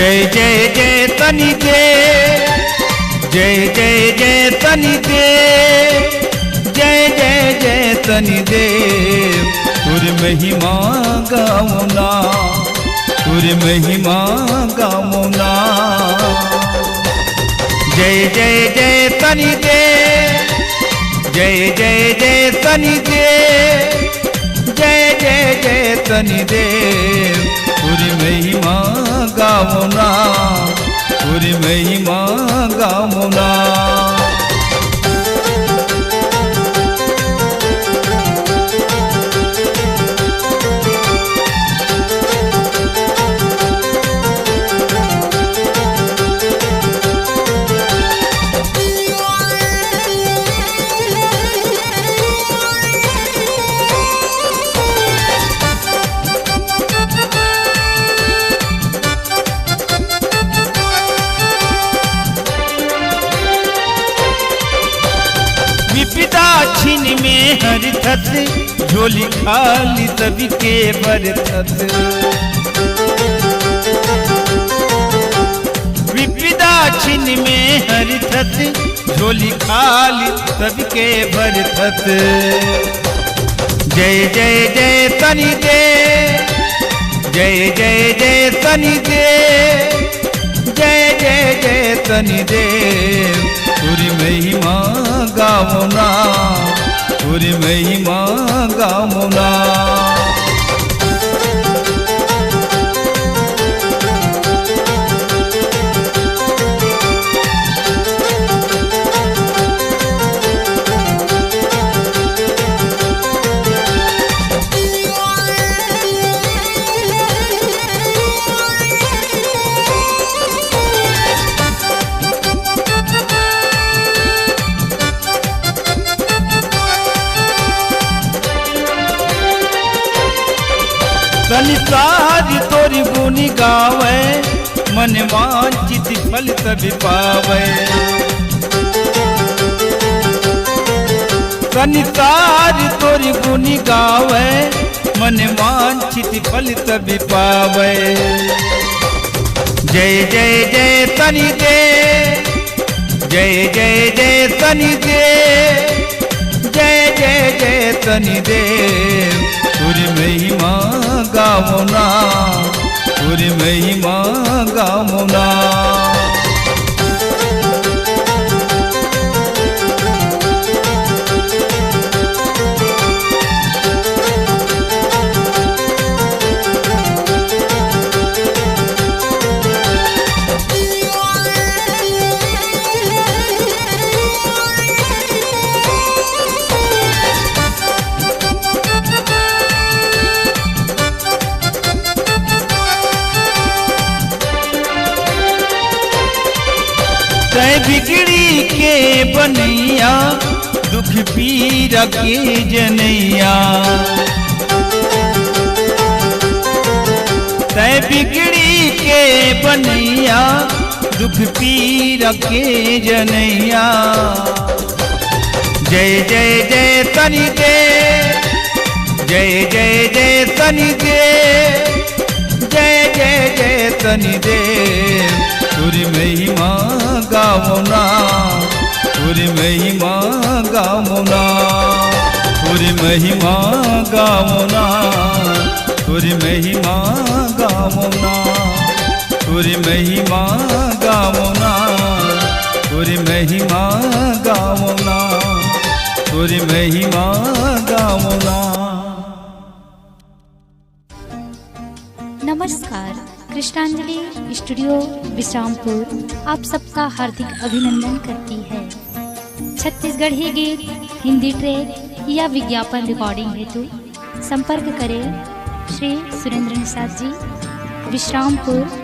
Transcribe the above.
जय जय जय तनि दे, जय जय जय तनि दे, जय जय जय तनि दे। तुर महिमा गावना, तुर महिमा गावना। जय जय जय तनि दे, जय जय जय तनि दे, जय जय जय तनि दे। तुर महिमा गावना, तुर महिमा गावना। विपदा छिन में हर थत, झोली खाली सभी के बरथत। विपदा छिन में हर थत, झोली खाली सभी के बरथत। जय जय जय तनि दे, जय जय जय तनि दे, जय जय जय तनि दे। तुर महिमा गावना, तुर महिमा गावना। संसार तोरी गुनी गावे, मन वांछित फल तभी पावे। संसार तोरी गुनी गावे, मन वांछित फल तभी पावे। जय जय जय तनि दे, जय जय जय तनि दे, जय जय जय तनि दे। तुर महिमा गावना, तुर महिमा गावना। तै बिगड़ी के बनैया, दुख पीरा के जनैया। तै बिगड़ी के बनैया, दुख पीरा के जनैया। जय जय जय तनि दे, जय जय जय तनि दे, जय जय जय तनि दे। तुर महिमा गावना, तुर महिमा गावना। तुर महिमा गावना, तुर महिमा गावना। तुर महिमा गावना, तुर महिमा गावना। तुर महिमा गावना। नमस्कार, कृष्णांजलि स्टूडियो विश्रामपुर आप सबका हार्दिक अभिनंदन करती है। छत्तीसगढ़ी गीत, हिंदी ट्रैक या विज्ञापन रिकॉर्डिंग हेतु संपर्क करें श्री सुरेंद्र निषाद जी, विश्रामपुर,